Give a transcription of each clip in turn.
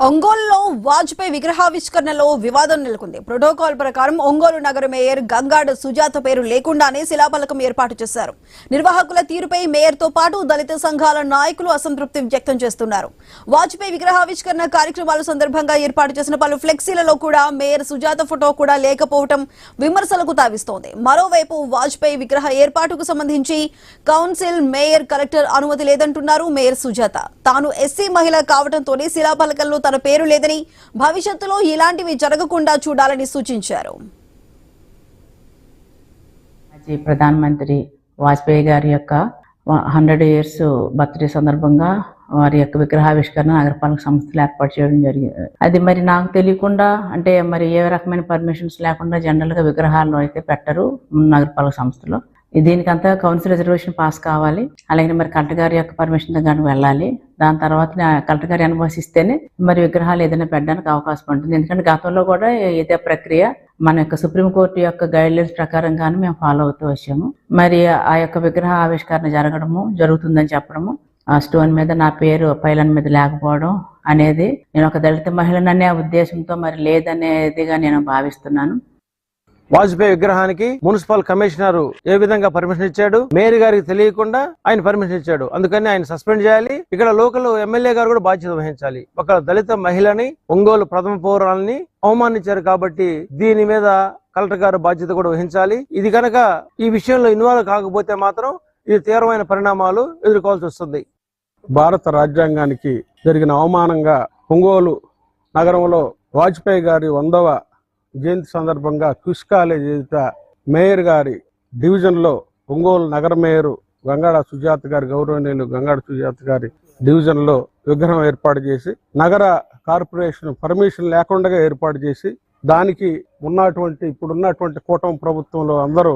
ఒంగోలులో వాజ్పేయి విగ్రహావిష్కరణలో వివాదం నెలకొంది. ప్రోటోకాల్ ప్రకారం ఒంగోలు నగర మేయర్ గంగాడ సుజాత పేరు లేకుండానే శిలాఫలకం ఏర్పాటు చేశారు. నిర్వాహకుల తీరుపై మేయర్తో పాటు దళిత సంఘాల నాయకులు అసంతృప్తి వ్యక్తం చేస్తున్నారు. వాజ్పేయి విగ్రహావిష్కరణ కార్యక్రమాల సందర్భంగా ఏర్పాటు చేసిన పలు ఫ్లెక్సీలలో కూడా మేయర్ సుజాత ఫోటో కూడా లేకపోవడం విమర్శలకు తావిస్తోంది. మరోవైపు వాజ్పేయి విగ్రహ ఏర్పాటుకు సంబంధించి కౌన్సిల్, మేయర్, కలెక్టర్ అనుమతి లేదంటున్నారు మేయర్ సుజాత. తాను ఎస్సీ మహిళ కావడంతోనే శిలాఫలకంలో తన పేరు లేదని, భవిష్యత్తులో ఇలాంటివి జరగకుండా చూడాలని సూచించారు. మాజీ ప్రధానమంత్రి వాజ్పేయి గారి యొక్క 100 years బర్త్డే సందర్భంగా వారి యొక్క విగ్రహావిష్కరణ నగరపాలక సంస్థలు ఏర్పాటు చేయడం జరిగింది. అది మరి నాకు తెలియకుండా, అంటే మరి ఏ రకమైన పర్మిషన్స్ లేకుండా జనరల్గా విగ్రహాలను అయితే పెట్టరు నగరపాలక సంస్థలో. దీనికంతా కౌన్సిల్ రిజర్వేషన్ పాస్ కావాలి, అలాగే మరి కలెక్టర్ గారి యొక్క పర్మిషన్ కానీ వెళ్ళాలి. దాని తర్వాత కలెక్టర్ గారి అనుమతిస్తేనే మరి విగ్రహాలు ఏదైనా పెట్టడానికి అవకాశం ఉంటుంది. ఎందుకంటే గతంలో కూడా ఇదే ప్రక్రియ మన యొక్క సుప్రీంకోర్టు యొక్క గైడ్లైన్స్ ప్రకారంగానే మేము ఫాలో అవుతూ వచ్చాము. మరి ఆ యొక్క విగ్రహ ఆవిష్కరణ జరుగుతుందని చెప్పడము, ఆ స్టోన్ మీద నా పేరు పైలన్ మీద లేకపోవడం అనేది, నేను ఒక దళిత మహిళననే ఉద్దేశంతో మరి లేదనేదిగా నేను భావిస్తున్నాను. వాజ్పేయి విగ్రహానికి మున్సిపల్ కమిషనర్ ఏ విధంగా పర్మిషన్ ఇచ్చాడు, మేయర్ గారికి తెలియకుండా ఆయన పర్మిషన్ ఇచ్చాడు. అందుకని ఆయన సస్పెండ్ చేయాలి. ఇక్కడ లోకల్ ఎమ్మెల్యే గారు కూడా బాధ్యత వహించాలి. ఒక దళిత మహిళని, ఒంగోలు ప్రథమ పౌరాలని అవమానించారు కాబట్టి దీని మీద కలెక్టర్ గారు బాధ్యత కూడా వహించాలి. ఇది కనుక ఈ విషయంలో ఇన్వాల్వ్ కాకపోతే మాత్రం ఇది తీవ్రమైన పరిణామాలు ఎదుర్కోవాల్సి వస్తుంది. భారత రాజ్యాంగానికి జరిగిన అవమానంగా ఒంగోలు నగరంలో వాజ్పేయి గారి 100వ జయంతి సందర్భంగా క్విజ్ కాలేజ్ ఎదుట మేయర్ గారి డివిజన్ లో ఒంగోలు నగర మేయర్ గంగాడ సుజాత గారి, గౌరవనీయులు గంగాడ సుజాత గారి డివిజన్ లో విగ్రహం ఏర్పాటు చేసి, నగర కార్పొరేషన్ పర్మిషన్ లేకుండా ఏర్పాటు చేసి, దానికి ఇప్పుడున్నటువంటి కూటమి ప్రభుత్వంలో అందరూ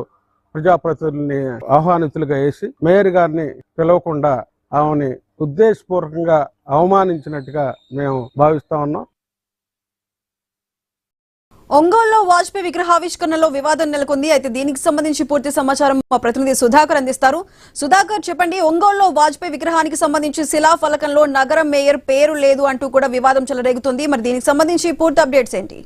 ప్రజాప్రతినిధుల్ని ఆహ్వానితులుగా వేసి మేయర్ గారిని పిలవకుండా ఆమెని ఉద్దేశపూర్వకంగా అవమానించినట్టుగా మేము భావిస్తా ఉన్నాం. ఒంగోలులో వాజ్పేయి విగ్రహావిష్కరణలో వివాదం నెలకొంది. అయితే దీనికి సంబంధించి పూర్తి సమాచారం మా ప్రతినిధి సుధాకర్ అందిస్తారు. సుధాకర్, చెప్పండి, ఒంగోలులో వాజ్పేయి విగ్రహానికి సంబంధించి శిలాఫలకంలో నగర మేయర్ పేరు లేదు అంటూ కూడా వివాదం చెలరేగుతుంది. మరి దీనికి సంబంధించి పూర్తి అప్డేట్స్ ఏంటి?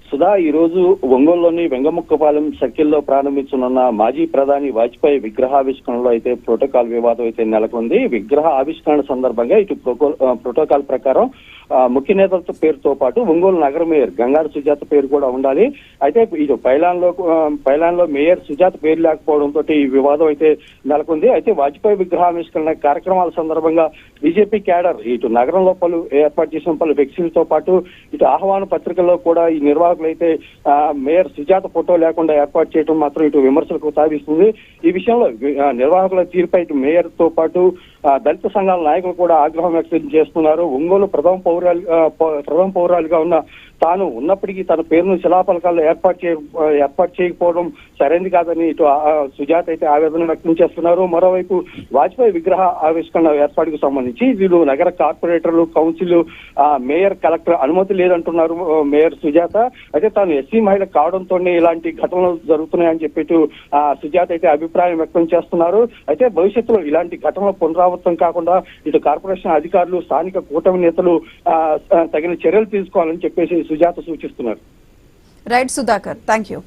సుధా, ఈ రోజు ఒంగోలులోని వెంగముక్కపాలెం సర్కిల్లో ప్రారంభించనున్న మాజీ ప్రధాని వాజ్పేయి విగ్రహావిష్కరణలో అయితే ప్రోటోకాల్ వివాదం అయితే నెలకొంది. విగ్రహ ఆవిష్కరణ సందర్భంగా ఇటు ప్రోటోకాల్ ప్రకారం ముఖ్య నేతలతో పేరుతో పాటు ఒంగోలు నగర మేయర్ గంగాడ సుజాత పేరు కూడా ఉండాలి. అయితే ఇటు పైలాన్లో మేయర్ సుజాత పేరు లేకపోవడంతో ఈ వివాదం అయితే నెలకొంది. అయితే వాజ్పేయి విగ్రహావిష్కరణ కార్యక్రమాల సందర్భంగా బీజేపీ క్యాడర్ ఇటు నగరంలో ఏర్పాటు చేసిన పలు ఫ్లెక్సీలతో పాటు ఇటు ఆహ్వాన పత్రికల్లో కూడా ఈ నిర్వాహకులు అయితే మేయర్ సుజాత ఫోటో లేకుండా ఏర్పాటు చేయడం మాత్రం ఇటు విమర్శలకు తావిస్తుంది. ఈ విషయంలో నిర్వాహకుల తీరుపై ఇటు మేయర్ తో పాటు దళిత సంఘాల నాయకులు కూడా ఆగ్రహం వ్యక్తం చేస్తున్నారు. ఒంగోలు ప్రథమ పౌరాలుగా ఉన్న తాను ఉన్నప్పటికీ తన పేరును శిలాఫలకాల్లో ఏర్పాటు చేయకపోవడం సరైనది కాదని ఇటు సుజాత అయితే ఆవేదన వ్యక్తం చేస్తున్నారు. మరోవైపు వాజ్పేయి విగ్రహ ఆవిష్కరణ ఏర్పాటుకు సంబంధించి వీళ్ళు నగర కార్పొరేటర్లు, కౌన్సిల్, మేయర్, కలెక్టర్ అనుమతి లేదంటున్నారు మేయర్ సుజాత. అయితే తాను ఎస్సీ మహిళ కావడంతోనే ఇలాంటి ఘటనలు జరుగుతున్నాయని చెప్పి సుజాత అయితే అభిప్రాయం వ్యక్తం చేస్తున్నారు. అయితే భవిష్యత్తులో ఇలాంటి ఘటనలు పునరావృతం కాకుండా ఇటు కార్పొరేషన్ అధికారులు, స్థానిక కూటమి నేతలు తగిన చర్యలు తీసుకోవాలని చెప్పేసి సుజాత సూచిస్తున్నారు. Right Sudhakar, thank you.